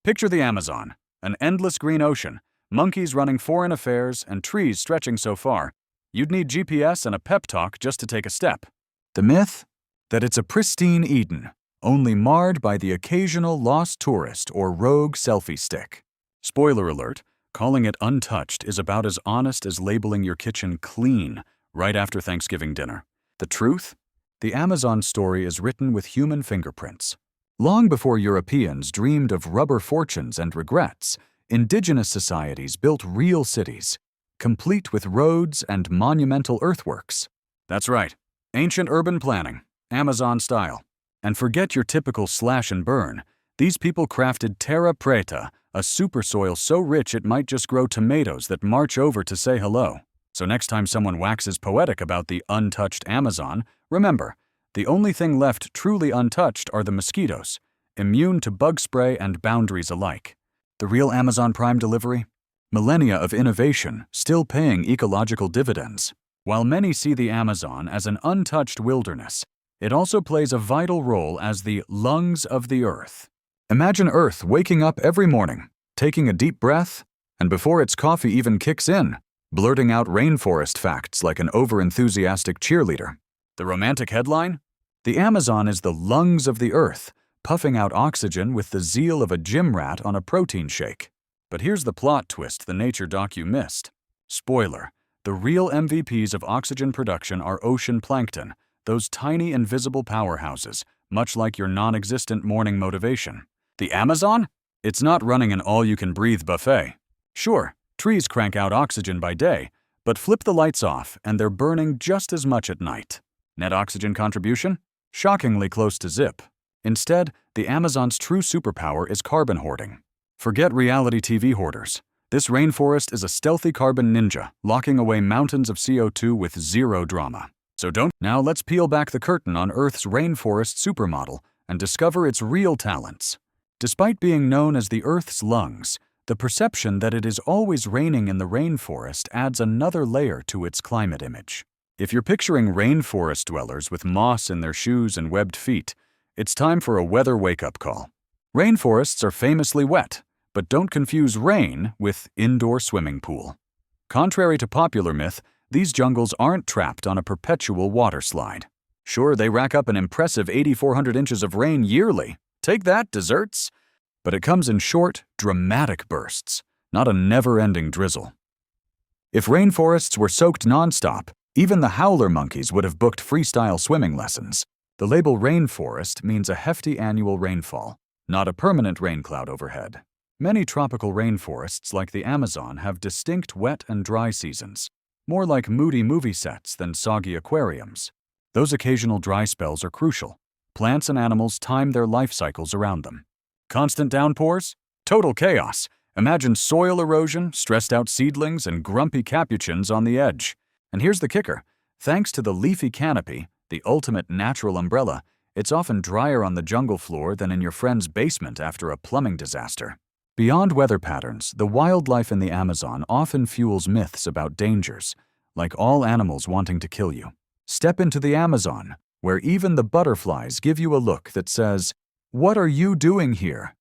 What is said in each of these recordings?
Picture the Amazon, an endless green ocean, monkeys running foreign affairs, and trees stretching so far, you'd need GPS and a pep talk just to take a step. The myth? That it's a pristine Eden, only marred by the occasional lost tourist or rogue selfie stick. Spoiler alert, calling it untouched is about as honest as labeling your kitchen clean right after Thanksgiving dinner. The truth? The Amazon story is written with human fingerprints. Long before Europeans dreamed of rubber fortunes and regrets, indigenous societies built real cities, complete with roads and monumental earthworks. That's right, ancient urban planning, Amazon style. And forget your typical slash and burn. These people crafted terra preta, a super soil so rich it might just grow tomatoes that march over to say hello. So next time someone waxes poetic about the untouched Amazon, remember, the only thing left truly untouched are the mosquitoes, immune to bug spray and boundaries alike. The real Amazon Prime delivery? Millennia of innovation, still paying ecological dividends. While many see the Amazon as an untouched wilderness, it also plays a vital role as the lungs of the earth. Imagine Earth waking up every morning, taking a deep breath, and before its coffee even kicks in, blurting out rainforest facts like an over-enthusiastic cheerleader. The romantic headline? The Amazon is the lungs of the earth, puffing out oxygen with the zeal of a gym rat on a protein shake. But here's the plot twist the nature docu missed. Spoiler, the real MVPs of oxygen production are ocean plankton, those tiny invisible powerhouses, much like your non-existent morning motivation. The Amazon? It's not running an all-you-can-breathe buffet. Sure, trees crank out oxygen by day, but flip the lights off and they're burning just as much at night. Net oxygen contribution? Shockingly close to zip. Instead, the Amazon's true superpower is carbon hoarding. Forget reality TV hoarders. This rainforest is a stealthy carbon ninja, locking away mountains of CO2 with zero drama. Now let's peel back the curtain on Earth's rainforest supermodel and discover its real talents. Despite being known as the Earth's lungs, the perception that it is always raining in the rainforest adds another layer to its climate image. If you're picturing rainforest dwellers with moss in their shoes and webbed feet, it's time for a weather wake-up call. Rainforests are famously wet, but don't confuse rain with indoor swimming pool. Contrary to popular myth, these jungles aren't trapped on a perpetual water slide. Sure, they rack up an impressive 8,400 inches of rain yearly. Take that, deserts! But it comes in short, dramatic bursts, not a never-ending drizzle. If rainforests were soaked nonstop, even the howler monkeys would have booked freestyle swimming lessons. The label rainforest means a hefty annual rainfall, not a permanent rain cloud overhead. Many tropical rainforests like the Amazon have distinct wet and dry seasons, more like moody movie sets than soggy aquariums. Those occasional dry spells are crucial. Plants and animals time their life cycles around them. Constant downpours? Total chaos. Imagine soil erosion, stressed-out seedlings, and grumpy capuchins on the edge. And here's the kicker. Thanks to the leafy canopy, the ultimate natural umbrella, it's often drier on the jungle floor than in your friend's basement after a plumbing disaster. Beyond weather patterns, the wildlife in the Amazon often fuels myths about dangers, like all animals wanting to kill you. Step into the Amazon, where even the butterflies give you a look that says, "What are you doing here?"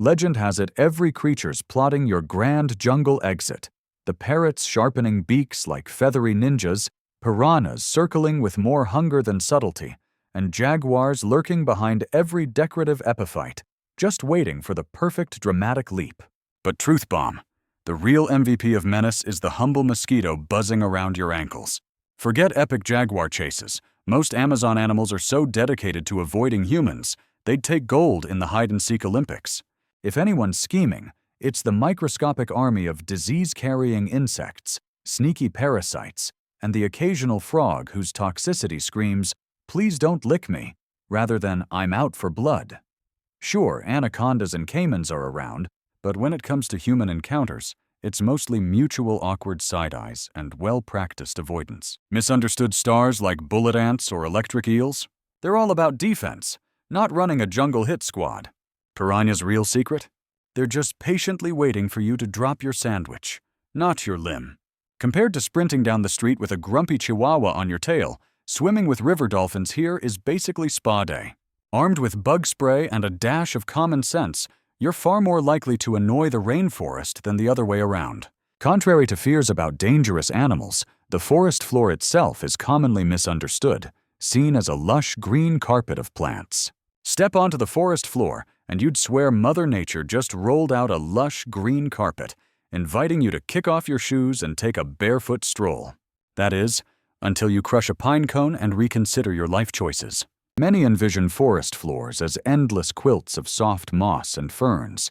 Legend has it every creature's plotting your grand jungle exit. The parrots sharpening beaks like feathery ninjas, piranhas circling with more hunger than subtlety, and jaguars lurking behind every decorative epiphyte, just waiting for the perfect dramatic leap. But truth bomb, the real MVP of menace is the humble mosquito buzzing around your ankles. Forget epic jaguar chases. Most Amazon animals are so dedicated to avoiding humans, they'd take gold in the hide-and-seek Olympics. If anyone's scheming, it's the microscopic army of disease-carrying insects, sneaky parasites, and the occasional frog whose toxicity screams, "Please don't lick me," rather than "I'm out for blood." Sure, anacondas and caimans are around, but when it comes to human encounters, it's mostly mutual awkward side-eyes and well-practiced avoidance. Misunderstood stars like bullet ants or electric eels? They're all about defense, not running a jungle hit squad. Piranha's real secret? They're just patiently waiting for you to drop your sandwich, not your limb. Compared to sprinting down the street with a grumpy chihuahua on your tail, swimming with river dolphins here is basically spa day. Armed with bug spray and a dash of common sense, you're far more likely to annoy the rainforest than the other way around. Contrary to fears about dangerous animals, the forest floor itself is commonly misunderstood, seen as a lush green carpet of plants. Step onto the forest floor, and you'd swear Mother Nature just rolled out a lush green carpet, inviting you to kick off your shoes and take a barefoot stroll. That is, until you crush a pine cone and reconsider your life choices. Many envision forest floors as endless quilts of soft moss and ferns,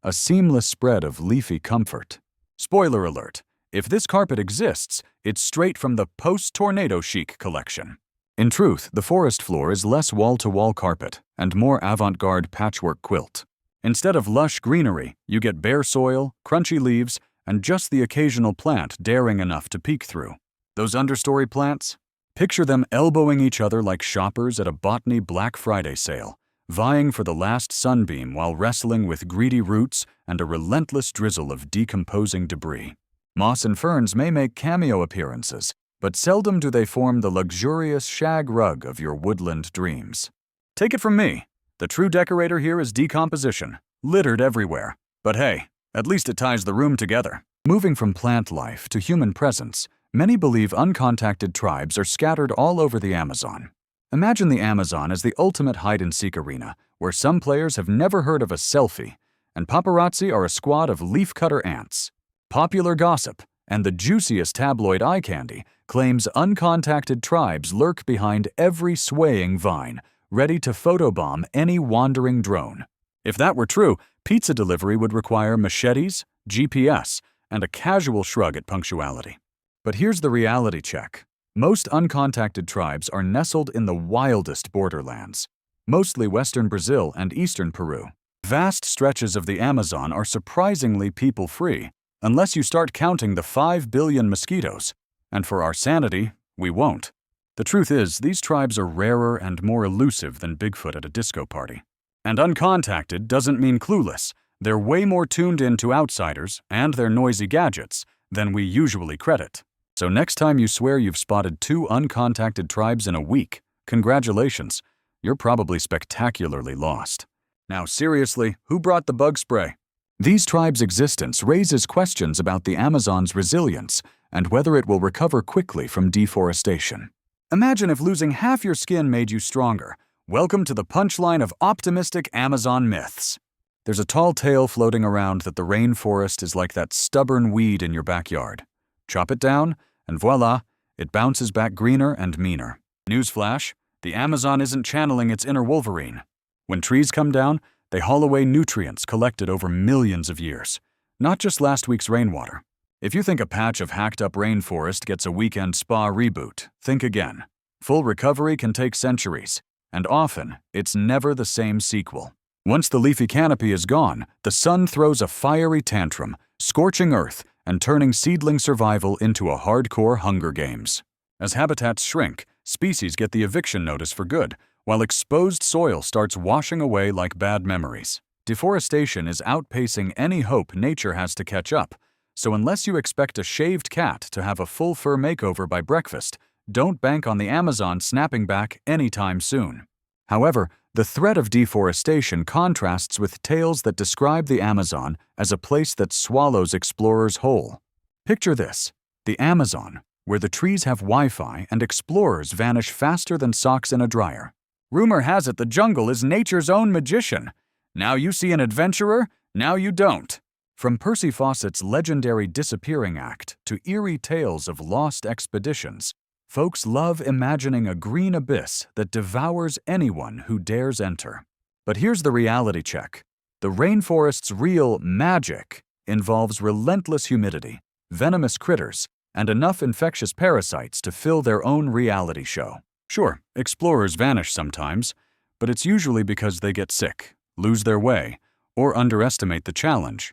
a seamless spread of leafy comfort. Spoiler alert, if this carpet exists, it's straight from the post-tornado chic collection. In truth, the forest floor is less wall-to-wall carpet and more avant-garde patchwork quilt. Instead of lush greenery, you get bare soil, crunchy leaves, and just the occasional plant daring enough to peek through. Those understory plants? Picture them elbowing each other like shoppers at a botany Black Friday sale, vying for the last sunbeam while wrestling with greedy roots and a relentless drizzle of decomposing debris. Moss and ferns may make cameo appearances, but seldom do they form the luxurious shag rug of your woodland dreams. Take it from me, the true decorator here is decomposition, littered everywhere. But hey, at least it ties the room together. Moving from plant life to human presence, many believe uncontacted tribes are scattered all over the Amazon. Imagine the Amazon as the ultimate hide-and-seek arena, where some players have never heard of a selfie, and paparazzi are a squad of leaf-cutter ants. Popular gossip, and the juiciest tabloid eye candy, claims uncontacted tribes lurk behind every swaying vine, ready to photobomb any wandering drone. If that were true, pizza delivery would require machetes, GPS, and a casual shrug at punctuality. But here's the reality check. Most uncontacted tribes are nestled in the wildest borderlands, mostly western Brazil and eastern Peru. Vast stretches of the Amazon are surprisingly people-free, unless you start counting the 5 billion mosquitoes. And for our sanity, we won't. The truth is, these tribes are rarer and more elusive than Bigfoot at a disco party. And uncontacted doesn't mean clueless. They're way more tuned in to outsiders and their noisy gadgets than we usually credit. So next time you swear you've spotted 2 uncontacted tribes in a week, congratulations, you're probably spectacularly lost. Now seriously, who brought the bug spray? These tribes' existence raises questions about the Amazon's resilience and whether it will recover quickly from deforestation. Imagine if losing half your skin made you stronger. Welcome to the punchline of optimistic Amazon myths. There's a tall tale floating around that the rainforest is like that stubborn weed in your backyard. Chop it down, and voila, it bounces back greener and meaner. Newsflash, the Amazon isn't channeling its inner Wolverine. When trees come down, they haul away nutrients collected over millions of years, not just last week's rainwater. If you think a patch of hacked-up rainforest gets a weekend spa reboot, think again. Full recovery can take centuries, and often, it's never the same sequel. Once the leafy canopy is gone, the sun throws a fiery tantrum, scorching earth and turning seedling survival into a hardcore Hunger Games. As habitats shrink, species get the eviction notice for good, while exposed soil starts washing away like bad memories. Deforestation is outpacing any hope nature has to catch up, so unless you expect a shaved cat to have a full fur makeover by breakfast, don't bank on the Amazon snapping back anytime soon. However, the threat of deforestation contrasts with tales that describe the Amazon as a place that swallows explorers whole. Picture this: the Amazon, where the trees have Wi-Fi and explorers vanish faster than socks in a dryer. Rumor has it the jungle is nature's own magician. Now you see an adventurer, now you don't. From Percy Fawcett's legendary disappearing act to eerie tales of lost expeditions, folks love imagining a green abyss that devours anyone who dares enter. But here's the reality check. The rainforest's real magic involves relentless humidity, venomous critters, and enough infectious parasites to fill their own reality show. Sure, explorers vanish sometimes, but it's usually because they get sick, lose their way, or underestimate the challenge.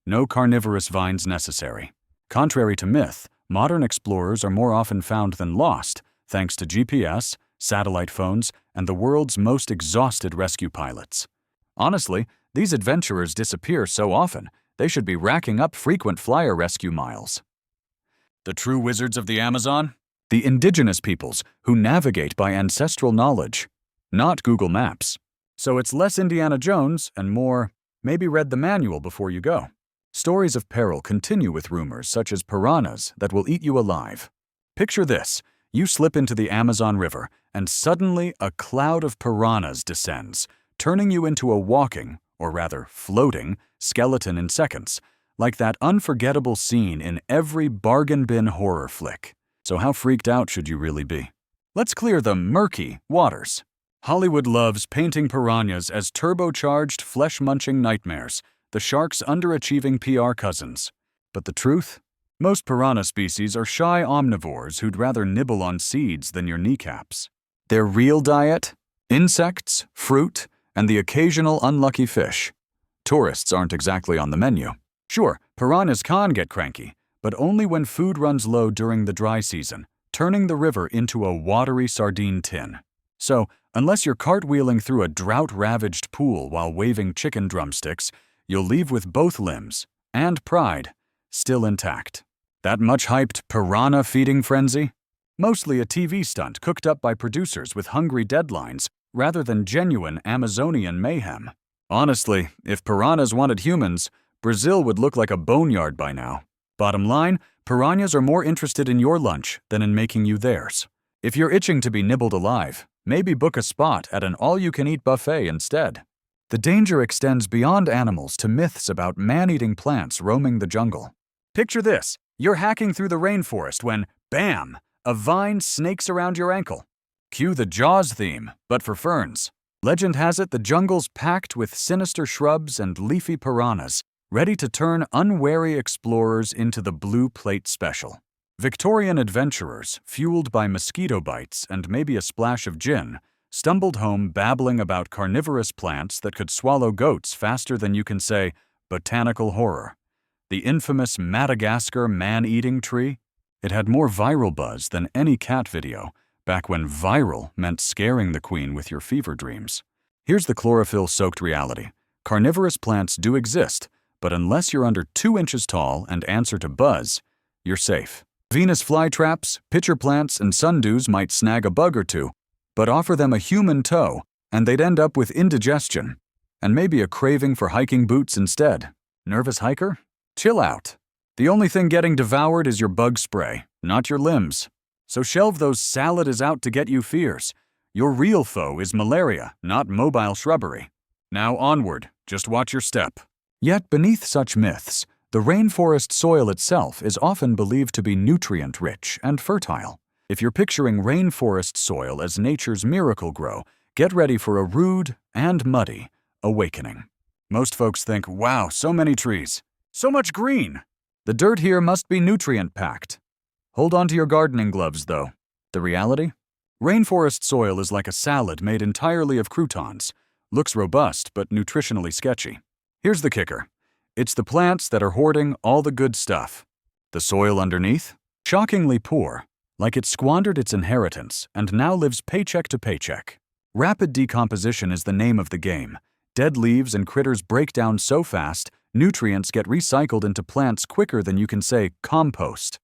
No carnivorous vines necessary. Contrary to myth, modern explorers are more often found than lost, thanks to GPS, satellite phones, and the world's most exhausted rescue pilots. Honestly, these adventurers disappear so often, they should be racking up frequent flyer rescue miles. The true wizards of the Amazon? The indigenous peoples who navigate by ancestral knowledge, not Google Maps. So it's less Indiana Jones and more Maybe read the manual before you go. Stories of peril continue with rumors such as piranhas that will eat you alive. Picture this. You slip into the Amazon River, and suddenly a cloud of piranhas descends, turning you into a walking, or rather floating, skeleton in seconds, like that unforgettable scene in every bargain bin horror flick. So how freaked out should you really be? Let's clear the murky waters. Hollywood loves painting piranhas as turbocharged, flesh-munching nightmares, the shark's underachieving PR cousins. But the truth? Most piranha species are shy omnivores who'd rather nibble on seeds than your kneecaps. Their real diet? Insects, fruit, and the occasional unlucky fish. Tourists aren't exactly on the menu. Sure, piranhas can get cranky, but only when food runs low during the dry season, turning the river into a watery sardine tin. So, unless you're cartwheeling through a drought-ravaged pool while waving chicken drumsticks, you'll leave with both limbs, and pride, still intact. That much-hyped piranha feeding frenzy? Mostly a TV stunt cooked up by producers with hungry deadlines rather than genuine Amazonian mayhem. Honestly, if piranhas wanted humans, Brazil would look like a boneyard by now. Bottom line, piranhas are more interested in your lunch than in making you theirs. If you're itching to be nibbled alive, maybe book a spot at an all-you-can-eat buffet instead. The danger extends beyond animals to myths about man-eating plants roaming the jungle. Picture this. You're hacking through the rainforest when, bam, a vine snakes around your ankle. Cue the Jaws theme, but for ferns. Legend has it the jungle's packed with sinister shrubs and leafy piranhas, ready to turn unwary explorers into the Blue Plate Special. Victorian adventurers, fueled by mosquito bites and maybe a splash of gin, stumbled home babbling about carnivorous plants that could swallow goats faster than you can say, botanical horror. The infamous Madagascar man-eating tree? It had more viral buzz than any cat video, back when viral meant scaring the queen with your fever dreams. Here's the chlorophyll-soaked reality. Carnivorous plants do exist, but unless you're under 2 inches tall and answer to buzz, you're safe. Venus flytraps, pitcher plants, and sundews might snag a bug or two, but offer them a human toe, and they'd end up with indigestion, and maybe a craving for hiking boots instead. Nervous hiker? Chill out. The only thing getting devoured is your bug spray, not your limbs. So shelve those salad is out to get you fears. Your real foe is malaria, not mobile shrubbery. Now onward, just watch your step. Yet beneath such myths, the rainforest soil itself is often believed to be nutrient-rich and fertile. If you're picturing rainforest soil as nature's miracle grow, get ready for a rude and muddy awakening. Most folks think, wow, so many trees, so much green. The dirt here must be nutrient-packed. Hold on to your gardening gloves, though. The reality? Rainforest soil is like a salad made entirely of croutons. Looks robust, but nutritionally sketchy. Here's the kicker. It's the plants that are hoarding all the good stuff. The soil underneath? Shockingly poor, like it squandered its inheritance and now lives paycheck to paycheck. Rapid decomposition is the name of the game. Dead leaves and critters break down so fast, nutrients get recycled into plants quicker than you can say compost.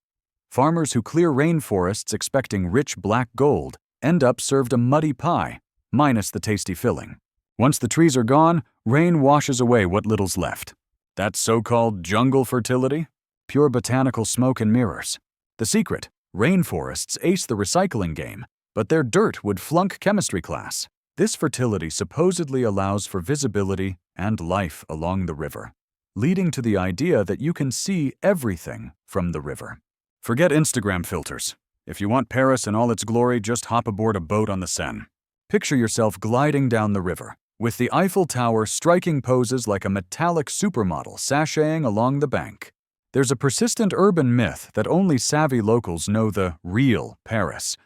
Farmers who clear rainforests expecting rich black gold end up served a muddy pie, minus the tasty filling. Once the trees are gone, rain washes away what little's left. That so-called jungle fertility? Pure botanical smoke and mirrors. The secret? Rainforests ace the recycling game, but their dirt would flunk chemistry class. This fertility supposedly allows for visibility and life along the river, leading to the idea that you can see everything from the river. Forget Instagram filters. If you want Paris in all its glory, just hop aboard a boat on the Seine. Picture yourself gliding down the river, with the Eiffel Tower striking poses like a metallic supermodel sashaying along the bank. There's a persistent urban myth that only savvy locals know the real Paris.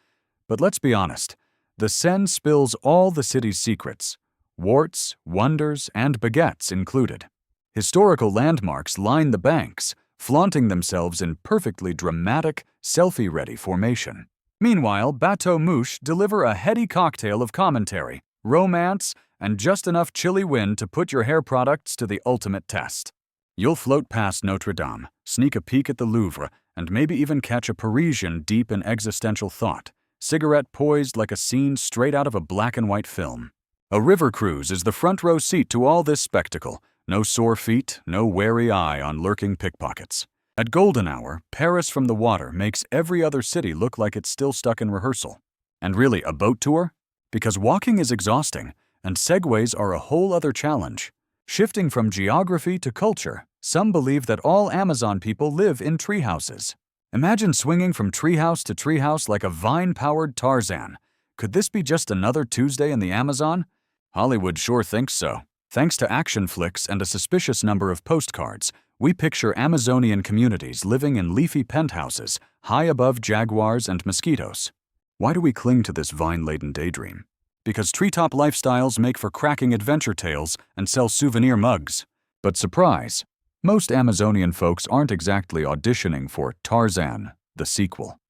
But let's be honest, the Seine spills all the city's secrets, warts, wonders, and baguettes included. Historical landmarks line the banks, flaunting themselves in perfectly dramatic, selfie-ready formation. Meanwhile, Bateau Mouche deliver a heady cocktail of commentary, romance, and just enough chilly wind to put your hair products to the ultimate test. You'll float past Notre Dame, sneak a peek at the Louvre, and maybe even catch a Parisian deep in existential thought, cigarette poised like a scene straight out of a black and white film. A river cruise is the front row seat to all this spectacle, No sore feet, no wary eye on lurking pickpockets. At golden hour, Paris from the water makes every other city look like it's still stuck in rehearsal. And really, a boat tour? Because walking is exhausting, and segways are a whole other challenge. Shifting from geography to culture, some believe that all Amazon people live in treehouses. Imagine swinging from treehouse to treehouse like a vine-powered Tarzan. Could this be just another Tuesday in the Amazon? Hollywood sure thinks so. Thanks to action flicks and a suspicious number of postcards, we picture Amazonian communities living in leafy penthouses, high above jaguars and mosquitoes. Why do we cling to this vine-laden daydream? Because treetop lifestyles make for cracking adventure tales and sell souvenir mugs. But surprise, most Amazonian folks aren't exactly auditioning for Tarzan, the sequel.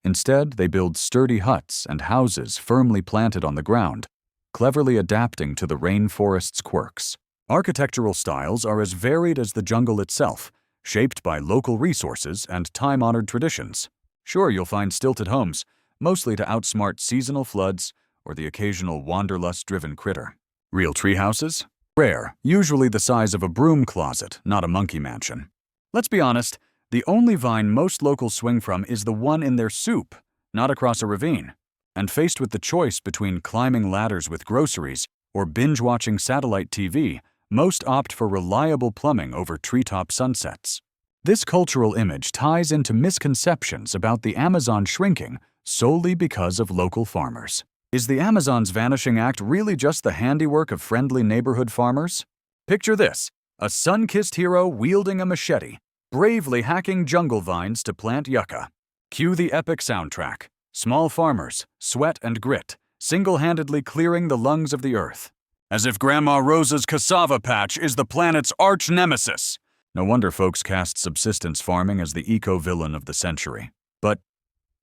Instead, they build sturdy huts and houses firmly planted on the ground, cleverly adapting to the rainforest's quirks. Architectural styles are as varied as the jungle itself, shaped by local resources and time-honored traditions. Sure, you'll find stilted homes, mostly to outsmart seasonal floods or the occasional wanderlust-driven critter. Real treehouses? Rare, usually the size of a broom closet, not a monkey mansion. Let's be honest, the only vine most locals swing from is the one in their soup, not across a ravine. And faced with the choice between climbing ladders with groceries or binge-watching satellite TV, most opt for reliable plumbing over treetop sunsets. This cultural image ties into misconceptions about the Amazon shrinking solely because of local farmers. Is the Amazon's vanishing act really just the handiwork of friendly neighborhood farmers? Picture this, a sun-kissed hero wielding a machete, bravely hacking jungle vines to plant yucca. Cue the epic soundtrack. Small farmers, sweat and grit, single-handedly clearing the lungs of the earth. As if Grandma Rosa's cassava patch is the planet's arch-nemesis. No wonder folks cast subsistence farming as the eco-villain of the century. But,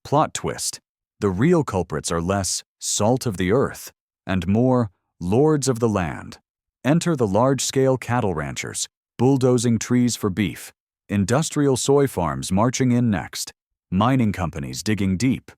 plot twist, the real culprits are less salt of the earth and more lords of the land. Enter the large-scale cattle ranchers, bulldozing trees for beef, industrial soy farms marching in next, mining companies digging deep,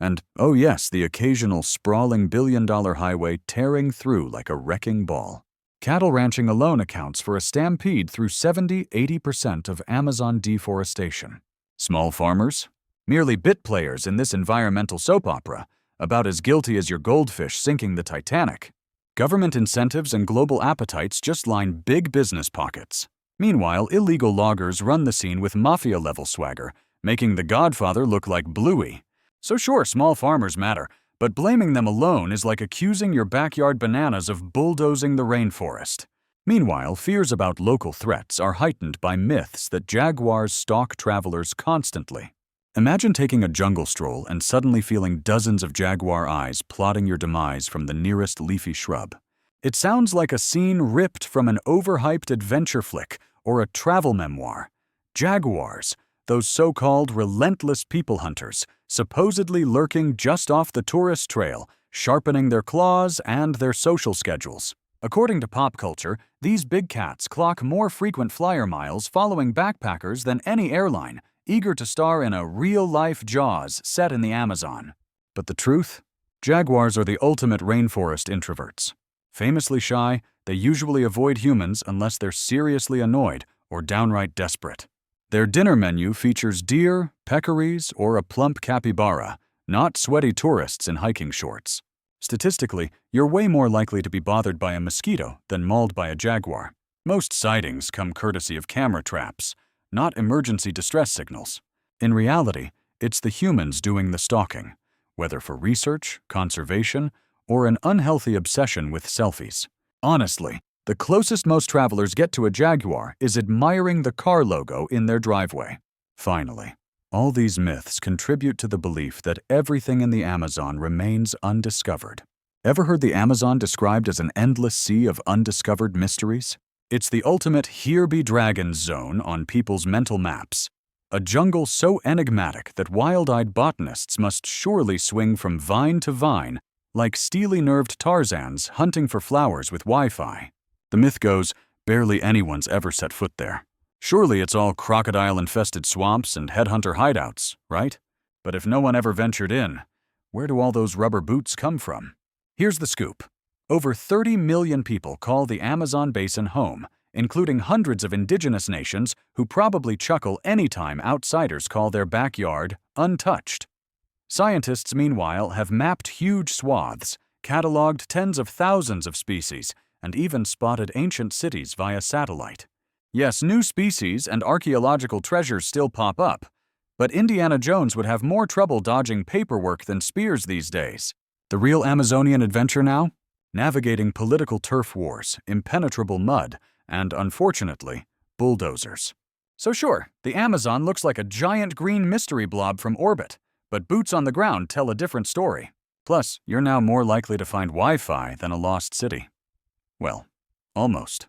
and, oh yes, the occasional sprawling billion-dollar highway tearing through like a wrecking ball. Cattle ranching alone accounts for a stampede through 70–80% of Amazon deforestation. Small farmers? Merely bit players in this environmental soap opera, about as guilty as your goldfish sinking the Titanic. Government incentives and global appetites just line big business pockets. Meanwhile, illegal loggers run the scene with mafia-level swagger, making The Godfather look like Bluey. So sure, small farmers matter, but blaming them alone is like accusing your backyard bananas of bulldozing the rainforest. Meanwhile, fears about local threats are heightened by myths that jaguars stalk travelers constantly. Imagine taking a jungle stroll and suddenly feeling dozens of jaguar eyes plotting your demise from the nearest leafy shrub. It sounds like a scene ripped from an overhyped adventure flick or a travel memoir. Jaguars, those so-called relentless people hunters, supposedly lurking just off the tourist trail, sharpening their claws and their social schedules. According to pop culture, these big cats clock more frequent flyer miles following backpackers than any airline, eager to star in a real-life Jaws set in the Amazon. But the truth? Jaguars are the ultimate rainforest introverts. Famously shy, they usually avoid humans unless they're seriously annoyed or downright desperate. Their dinner menu features deer, peccaries, or a plump capybara, not sweaty tourists in hiking shorts. Statistically, you're way more likely to be bothered by a mosquito than mauled by a jaguar. Most sightings come courtesy of camera traps, not emergency distress signals. In reality, it's the humans doing the stalking, whether for research, conservation, or an unhealthy obsession with selfies. Honestly, the closest most travelers get to a jaguar is admiring the car logo in their driveway. Finally, all these myths contribute to the belief that everything in the Amazon remains undiscovered. Ever heard the Amazon described as an endless sea of undiscovered mysteries? It's the ultimate here be dragons zone on people's mental maps. A jungle so enigmatic that wild-eyed botanists must surely swing from vine to vine like steely-nerved Tarzans hunting for flowers with Wi-Fi. The myth goes, barely anyone's ever set foot there. Surely it's all crocodile-infested swamps and headhunter hideouts, right? But if no one ever ventured in, where do all those rubber boots come from? Here's the scoop. Over 30 million people call the Amazon basin home, including hundreds of indigenous nations who probably chuckle anytime outsiders call their backyard untouched. Scientists, meanwhile, have mapped huge swaths, cataloged tens of thousands of species, and even spotted ancient cities via satellite. Yes, new species and archaeological treasures still pop up, but Indiana Jones would have more trouble dodging paperwork than spears these days. The real Amazonian adventure now? Navigating political turf wars, impenetrable mud, and, unfortunately, bulldozers. So sure, the Amazon looks like a giant green mystery blob from orbit, but boots on the ground tell a different story. Plus, you're now more likely to find Wi-Fi than a lost city. Well, almost.